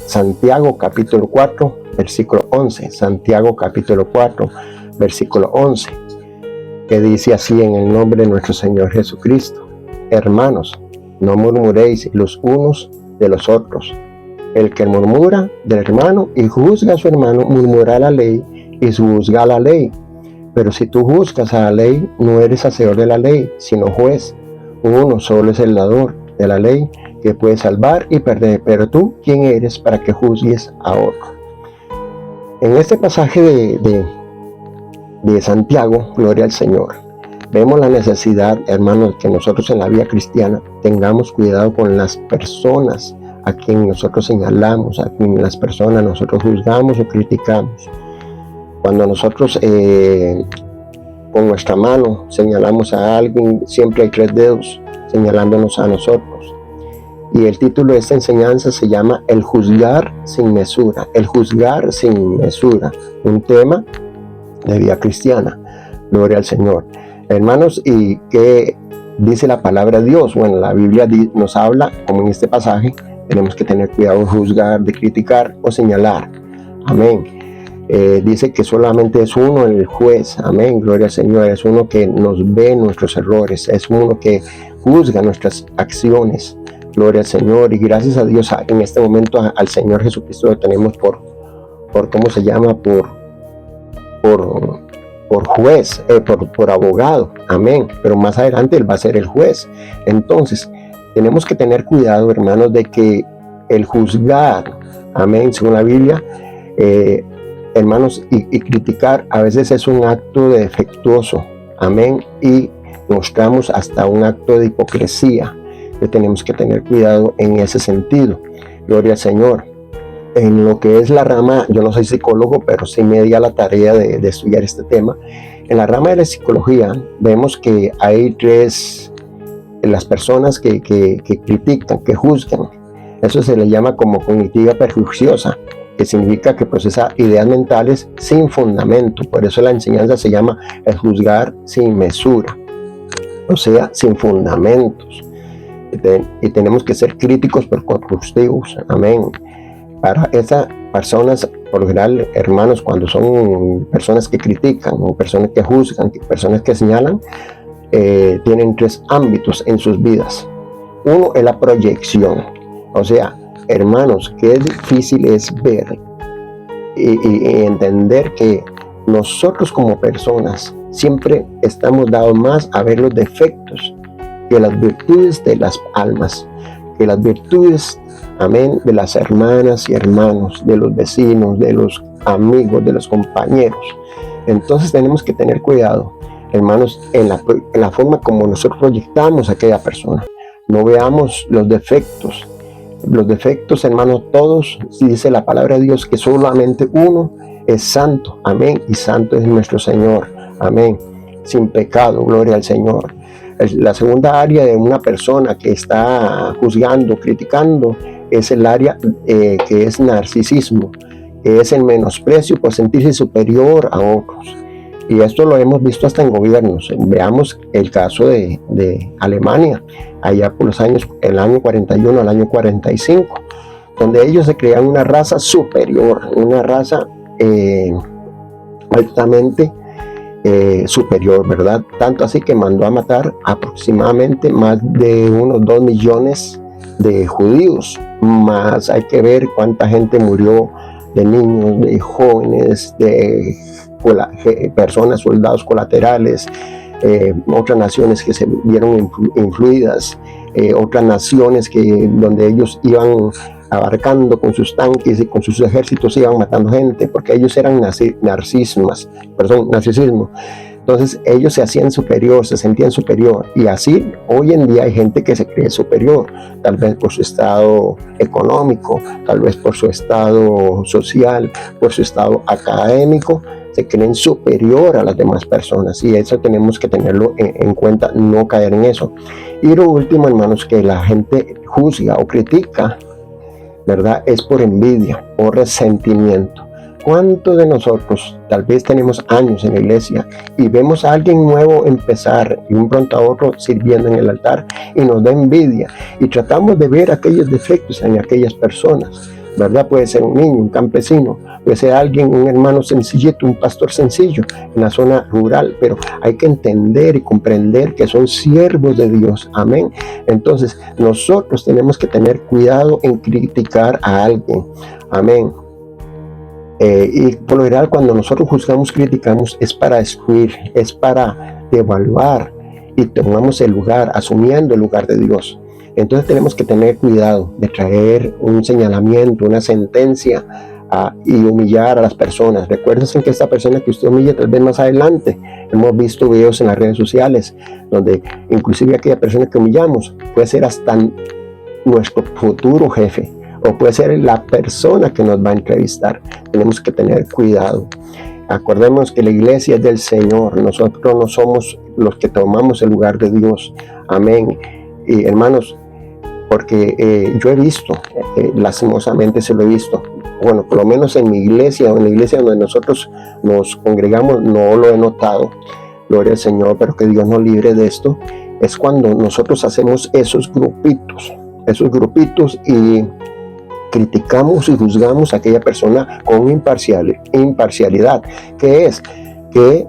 Santiago capítulo 4, versículo 11. Santiago capítulo 4, versículo 11, que dice así en el nombre de nuestro Señor Jesucristo: hermanos, no murmuréis los unos de los otros. El que murmura del hermano y juzga a su hermano, murmura la ley y juzga la ley. Pero si tú juzgas a la ley, no eres hacedor de la ley, sino juez. Uno solo es el dador de la ley, que puede salvar y perder. Pero tú, ¿quién eres para que juzgues a otro? En este pasaje de Santiago, gloria al Señor, vemos la necesidad, hermanos, que nosotros en la vida cristiana tengamos cuidado con las personas a quien nosotros señalamos, a quien las personas nosotros juzgamos o criticamos. Cuando nosotros con nuestra mano señalamos a alguien, siempre hay 3 dedos señalándonos a nosotros. Y el título de esta enseñanza se llama El juzgar sin mesura. El juzgar sin mesura, un tema de vida cristiana. Gloria al Señor. Hermanos, ¿y qué dice la palabra de Dios? Bueno, la Biblia nos habla, como en este pasaje, tenemos que tener cuidado de juzgar, de criticar o señalar. Amén. Dice que solamente es uno el juez. Amén. Gloria al Señor. Es uno que nos ve nuestros errores. Es uno que juzga nuestras acciones. Gloria al Señor. Y gracias a Dios, en este momento al Señor Jesucristo lo tenemos por ¿cómo se llama? Por juez, por abogado. Amén. Pero más adelante Él va a ser el juez. Entonces, tenemos que tener cuidado, hermanos, de que el juzgar, amén, según la Biblia, hermanos, y criticar a veces es un acto de defectuoso, amén, y mostramos hasta un acto de hipocresía, que tenemos que tener cuidado en ese sentido. Gloria al Señor. En lo que es la rama, yo no soy psicólogo, pero sí me di a la tarea de estudiar este tema. En la rama de la psicología vemos que hay 3, las personas que critican, que juzgan. Eso se le llama como cognitiva perjuiciosa, que significa que procesa ideas mentales sin fundamento. Por eso la enseñanza se llama el juzgar sin mesura, o sea, sin fundamentos. Y tenemos que ser críticos pero constructivos. Amén. Para esas personas, por lo general, hermanos, cuando son personas que critican o personas que juzgan, personas que señalan, tienen 3 ámbitos en sus vidas. Uno es la proyección. O sea, hermanos, qué difícil es ver y entender que nosotros como personas siempre estamos dados más a ver los defectos que las virtudes de las almas, que las virtudes, amén, de las hermanas y hermanos, de los vecinos, de los amigos, de los compañeros. Entonces tenemos que tener cuidado, hermanos, en la forma como nosotros proyectamos a aquella persona. No veamos los defectos. Los defectos, hermanos, todos, si dice la palabra de Dios que solamente uno es santo, amén, y santo es nuestro Señor, amén, sin pecado, gloria al Señor. La segunda área de una persona que está juzgando, criticando, es el área que es narcisismo, que es el menosprecio por sentirse superior a otros. Y esto lo hemos visto hasta en gobiernos. Veamos el caso de Alemania, allá por los años, el año 41 al año 45, donde ellos se crean una raza superior, una raza altamente superior, ¿verdad? Tanto así que mandó a matar aproximadamente más de unos 2 millones de judíos. Más hay que ver cuánta gente murió, de niños, de jóvenes, de personas, soldados colaterales, otras naciones que se vieron influidas, otras naciones donde ellos iban abarcando con sus tanques y con sus ejércitos, iban matando gente, porque ellos eran narcisismo. Entonces ellos se hacían superior, se sentían superior, y así hoy en día hay gente que se cree superior, tal vez por su estado económico, tal vez por su estado social, por su estado académico, se creen superior a las demás personas, y eso tenemos que tenerlo en cuenta, no caer en eso. Y lo último, hermanos, que la gente juzga o critica, ¿verdad? Es por envidia, por resentimiento. ¿Cuántos de nosotros tal vez tenemos años en la iglesia y vemos a alguien nuevo empezar y un pronto a otro sirviendo en el altar y nos da envidia y tratamos de ver aquellos defectos en aquellas personas? ¿verdad? Puede ser un niño, un campesino, puede ser alguien, un hermano sencillito, un pastor sencillo en la zona rural, pero hay que entender y comprender que son siervos de Dios, amén. Entonces nosotros tenemos que tener cuidado en criticar a alguien, amén. Y por lo general cuando nosotros juzgamos, criticamos, es para excluir, es para devaluar y tomamos el lugar, asumiendo el lugar de Dios. Entonces tenemos que tener cuidado de traer un señalamiento, una sentencia y humillar a las personas. Recuérdense que esta persona que usted humilla tal vez más adelante, hemos visto videos en las redes sociales donde inclusive aquella persona que humillamos puede ser hasta nuestro futuro jefe, o puede ser la persona que nos va a entrevistar. Tenemos que tener cuidado. Acordemos que la iglesia es del Señor, nosotros no somos los que tomamos el lugar de Dios, amén. Y hermanos, porque yo he visto, lastimosamente se lo he visto, bueno, por lo menos en mi iglesia, o en la iglesia donde nosotros nos congregamos, no lo he notado, gloria al Señor, pero que Dios nos libre de esto, es cuando nosotros hacemos esos grupitos y criticamos y juzgamos a aquella persona con imparcialidad, que es que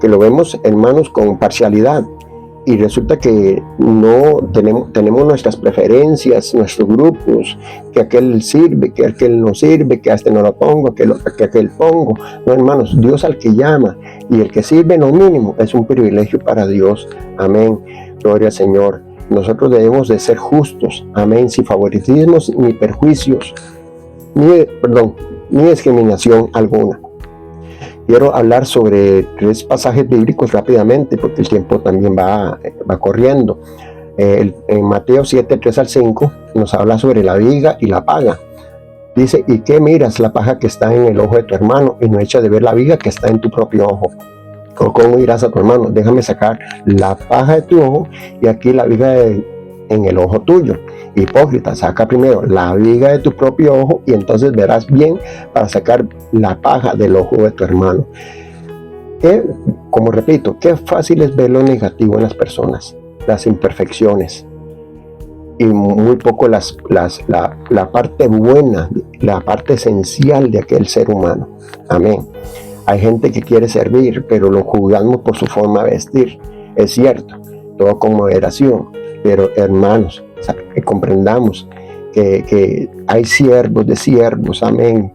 lo vemos, hermanos, con parcialidad, y resulta que no tenemos nuestras preferencias, nuestros grupos, que aquel sirve, que aquel no sirve, que a este no lo pongo, que aquel pongo. No, hermanos, Dios al que llama, y el que sirve lo mínimo es un privilegio para Dios, amén, gloria al Señor. Nosotros debemos de ser justos, amén, sin favoritismos ni perjuicios, ni discriminación alguna. Quiero hablar sobre 3 pasajes bíblicos rápidamente, porque el tiempo también va corriendo. En Mateo 7, 3 al 5, nos habla sobre la viga y la paga. Dice, ¿y qué miras la paja que está en el ojo de tu hermano y no echas de ver la viga que está en tu propio ojo? ¿O cómo dirás a tu hermano, déjame sacar la paja de tu ojo y aquí la viga en el ojo tuyo? Hipócrita, saca primero la viga de tu propio ojo y entonces verás bien para sacar la paja del ojo de tu hermano. Como repito, qué fácil es ver lo negativo en las personas, las imperfecciones, y muy poco la parte buena, la parte esencial de aquel ser humano. Amén. Hay gente que quiere servir, pero lo juzgamos por su forma de vestir. Es cierto, todo con moderación, pero hermanos, que comprendamos que hay siervos de siervos, amén.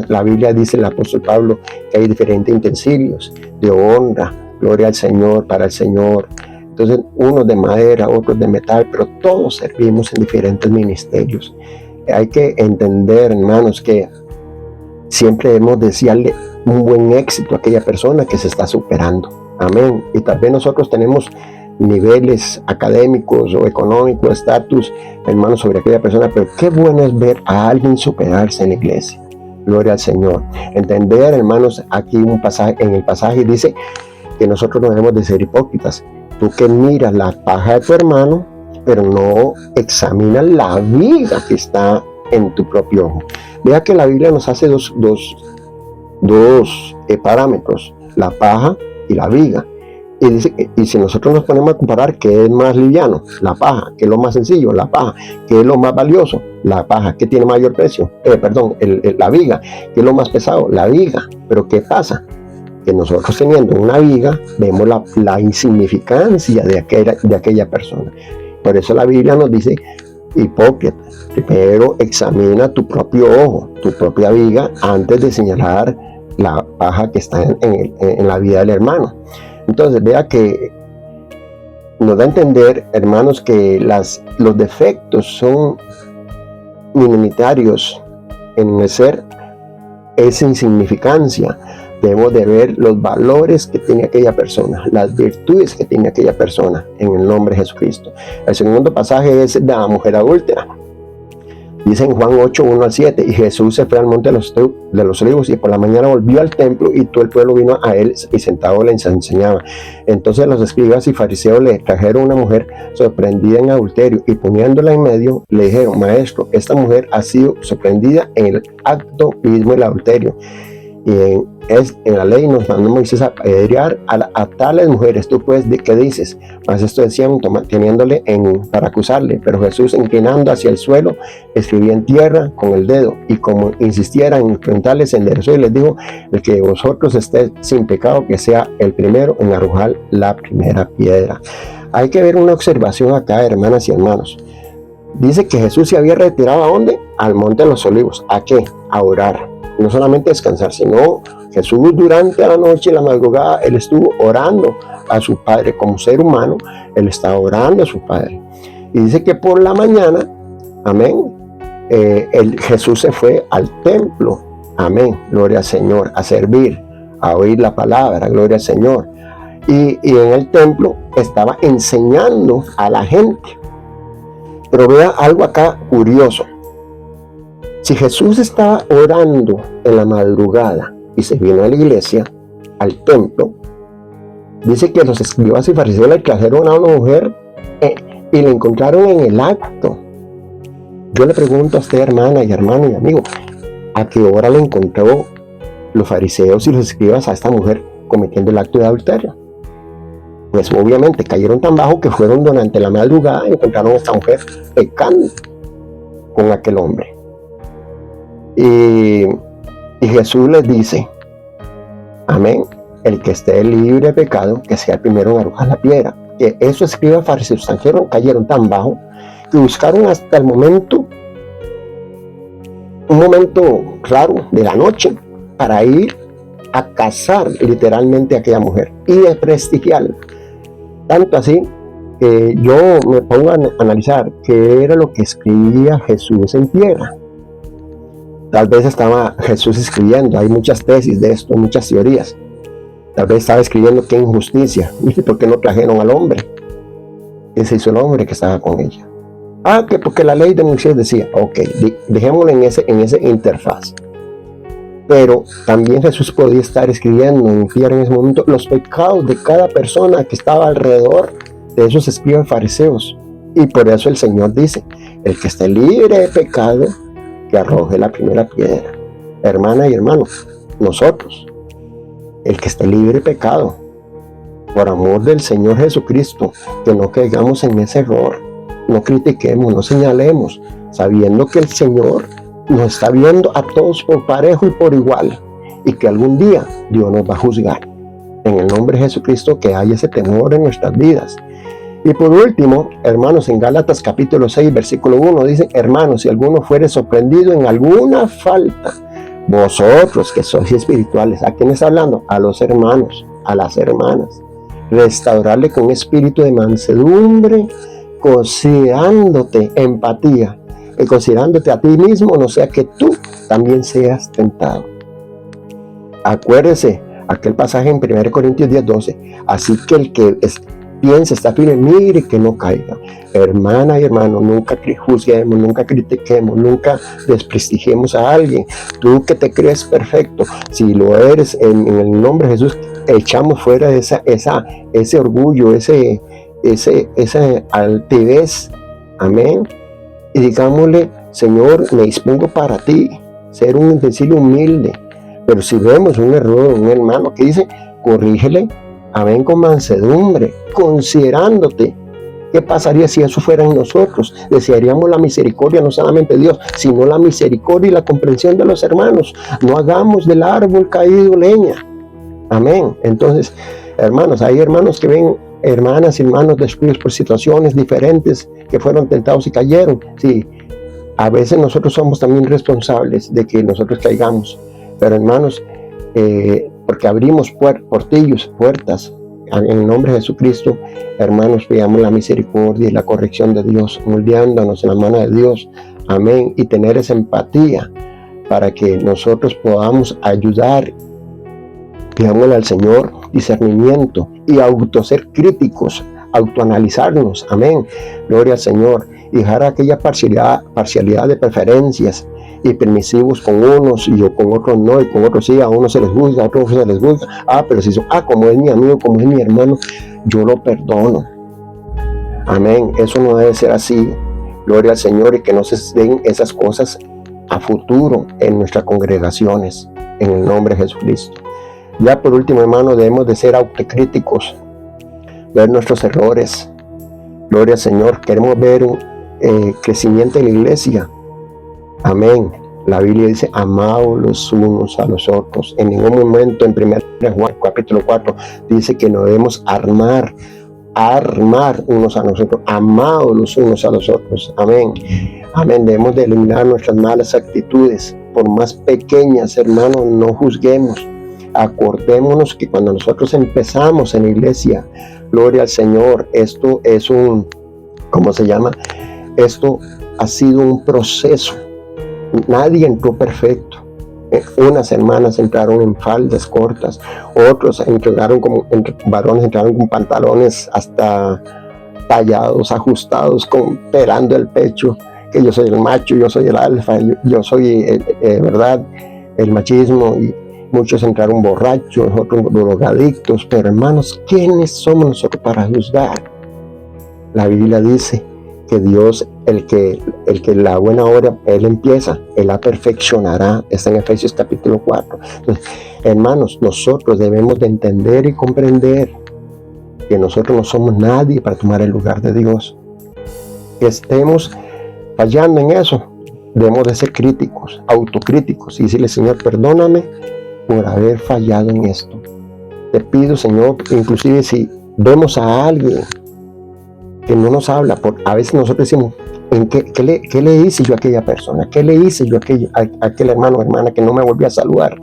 La Biblia dice, el apóstol Pablo, que hay diferentes utensilios de honra, gloria al Señor, para el Señor. Entonces, unos de madera, otros de metal, pero todos servimos en diferentes ministerios. Hay que entender, hermanos, que siempre debemos desearle un buen éxito a aquella persona que se está superando, amén. Y tal vez nosotros tenemos niveles académicos o económicos, estatus, hermanos, sobre aquella persona, pero qué bueno es ver a alguien superarse en la iglesia, gloria al Señor. Entender, hermanos, aquí en el pasaje dice que nosotros no debemos de ser hipócritas. Tú que miras la paja de tu hermano, pero no examinas la viga que está en tu propio ojo. Vea que la Biblia nos hace dos parámetros, la paja y la viga. Y dice, y si nosotros nos ponemos a comparar qué es más liviano, la paja, qué es lo más sencillo, la paja, qué es lo más valioso, la paja, qué tiene mayor precio, la viga, qué es lo más pesado, la viga. Pero ¿qué pasa? Que nosotros teniendo una viga vemos la insignificancia de aquella persona. Por eso la Biblia nos dice, hipócrita, primero examina tu propio ojo, tu propia viga, antes de señalar la paja que está en la vida del hermano. Entonces vea que nos da a entender, hermanos, que los defectos son minoritarios en el ser, esa insignificancia. Debemos de ver los valores que tiene aquella persona, las virtudes que tiene aquella persona en el nombre de Jesucristo. El segundo pasaje es la mujer adúltera. Dice en Juan 8, 1 al 7, y Jesús se fue al monte de los olivos y por la mañana volvió al templo y todo el pueblo vino a él y sentado le enseñaba. Entonces los escribas y fariseos le trajeron una mujer sorprendida en adulterio y poniéndola en medio le dijeron, maestro, esta mujer ha sido sorprendida en el acto mismo del adulterio. Y en la ley nos mandó Moisés a apedrear a tales mujeres. Tú pues, ¿qué dices? Mas esto decían teniéndole para acusarle. Pero Jesús, inclinando hacia el suelo, escribía en tierra con el dedo. Y como insistieran en preguntarles, se enderezó y les dijo: el que de vosotros esté sin pecado, que sea el primero en arrojar la primera piedra. Hay que ver una observación acá, hermanas y hermanos. Dice que Jesús se había retirado ¿a dónde? Al Monte de los Olivos. ¿A qué? A orar. No solamente descansar, sino Jesús durante la noche y la madrugada, Él estuvo orando a su Padre. Como ser humano, Él estaba orando a su Padre. Y dice que por la mañana, amén, Jesús se fue al templo, amén, gloria al Señor, a servir, a oír la palabra, gloria al Señor. Y en el templo estaba enseñando a la gente. Pero vea algo acá curioso. Si Jesús estaba orando en la madrugada y se vino a la iglesia, al templo, dice que los escribas y fariseos le trajeron a una mujer y la encontraron en el acto. Yo le pregunto a usted, hermana y hermano y amigo, ¿a qué hora le encontró los fariseos y los escribas a esta mujer cometiendo el acto de adulterio? Pues obviamente cayeron tan bajo que fueron durante la madrugada y encontraron a esta mujer pecando con aquel hombre. Y Jesús les dice, amén, el que esté libre de pecado, que sea el primero en arrojar la piedra. Que esos escribas fariseos cayeron tan bajo que buscaron hasta el momento, un momento claro de la noche, para ir a cazar literalmente a aquella mujer y desprestigiarla. Tanto así que yo me pongo a analizar qué era lo que escribía Jesús en tierra. Tal vez estaba Jesús escribiendo, hay muchas tesis de esto, muchas teorías. Tal vez estaba escribiendo qué injusticia, ¿y por qué no trajeron al hombre? Ese hizo el hombre que estaba con ella. Que porque la ley de Moisés decía, ok, dejémoslo en ese interfaz. Pero también Jesús podía estar escribiendo en tierra en ese momento los pecados de cada persona que estaba alrededor de esos escribas fariseos. Y por eso el Señor dice, el que esté libre de pecado, que arroje la primera piedra. Hermana y hermano, nosotros, el que esté libre de pecado, por amor del Señor Jesucristo, que no caigamos en ese error, no critiquemos, no señalemos, sabiendo que el Señor nos está viendo a todos por parejo y por igual, y que algún día Dios nos va a juzgar. En el nombre de Jesucristo, que haya ese temor en nuestras vidas. Y por último, hermanos, en Gálatas capítulo 6, versículo 1, dice, hermanos, si alguno fuere sorprendido en alguna falta, vosotros que sois espirituales, ¿a quién está hablando? A los hermanos, a las hermanas. Restaurarle con espíritu de mansedumbre, considerándote empatía, y considerándote a ti mismo, no sea que tú también seas tentado. Acuérdese, aquel pasaje en 1 Corintios 10:12, así que el que piensa, está firme, mire que no caiga. Hermana y hermano, nunca juzguemos, nunca critiquemos, nunca desprestigiemos a alguien. Tú que te crees perfecto, si lo eres, en el nombre de Jesús, echamos fuera ese orgullo, esa altivez, amén. Y digámosle, Señor, me dispongo para ti, ser un utensilio humilde. Pero si vemos un error, un hermano que dice, corrígele, amén, con mansedumbre, considerándote. ¿Qué pasaría si eso fuera en nosotros? Desearíamos la misericordia, no solamente de Dios, sino la misericordia y la comprensión de los hermanos. No hagamos del árbol caído leña. Amén. Entonces, hermanos, hay hermanos que ven hermanas y hermanos destruidos por situaciones diferentes que fueron tentados y cayeron. Sí, a veces nosotros somos también responsables de que nosotros caigamos. Pero hermanos, porque abrimos portillos, puertas, en el nombre de Jesucristo, hermanos, veamos la misericordia y la corrección de Dios, moldeándonos en la mano de Dios, amén, y tener esa empatía para que nosotros podamos ayudar, pidámosle al Señor discernimiento y ser críticos, autoanalizarnos, amén, gloria al Señor, y dejar aquella parcialidad de preferencias y permisivos con unos y con otros no, y con otros sí, a unos se les juzga, a otros se les juzga, pero si como es mi amigo, como es mi hermano, yo lo perdono, amén. Eso no debe ser así, gloria al Señor, y que no se den esas cosas a futuro en nuestras congregaciones, en el nombre de Jesucristo. Ya por último, hermano, debemos de ser autocríticos, ver nuestros errores. Gloria al Señor. Queremos ver un crecimiento en la iglesia. Amén. La Biblia dice, amaos los unos a los otros. En ningún momento, en 1 Juan capítulo 4, dice que nos debemos armar unos a nosotros, amados los unos a los otros. Amén. Amén. Debemos de eliminar nuestras malas actitudes, por más pequeñas, hermanos, no juzguemos. Acordémonos que cuando nosotros empezamos en la iglesia, gloria al Señor, esto es ¿cómo se llama? Esto ha sido un proceso. Nadie entró perfecto. Unas hermanas entraron en faldas cortas, otros varones entraron con pantalones hasta tallados, ajustados, pelando el pecho, que yo soy el macho, yo soy el alfa, yo soy, ¿verdad?, el machismo, y muchos entraron borrachos, otros drogadictos. Pero hermanos, ¿quiénes somos nosotros para juzgar? La Biblia dice que Dios, el que la buena obra Él empieza, Él la perfeccionará. Está en Efesios capítulo 4. Entonces, hermanos, nosotros debemos de entender y comprender que nosotros no somos nadie para tomar el lugar de Dios. Que estemos fallando en eso, debemos de ser críticos, autocríticos, y decirle, Señor, perdóname por haber fallado en esto. Te pido, Señor, inclusive si vemos a alguien que no nos habla, a veces nosotros decimos, ¿qué le hice yo a aquella persona? ¿Qué le hice yo a aquel hermano o hermana que no me volvió a saludar?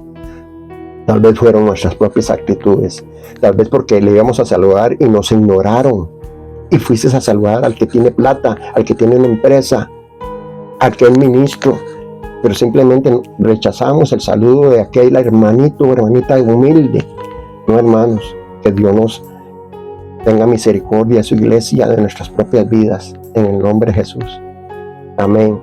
Tal vez fueron nuestras propias actitudes, tal vez porque le íbamos a saludar y nos ignoraron, y fuiste a saludar al que tiene plata, al que tiene una empresa, a aquel ministro, pero simplemente rechazamos el saludo de aquel hermanito o hermanita humilde. No, hermanos, que Dios nos tenga misericordia de su iglesia, de nuestras propias vidas, en el nombre de Jesús. Amén.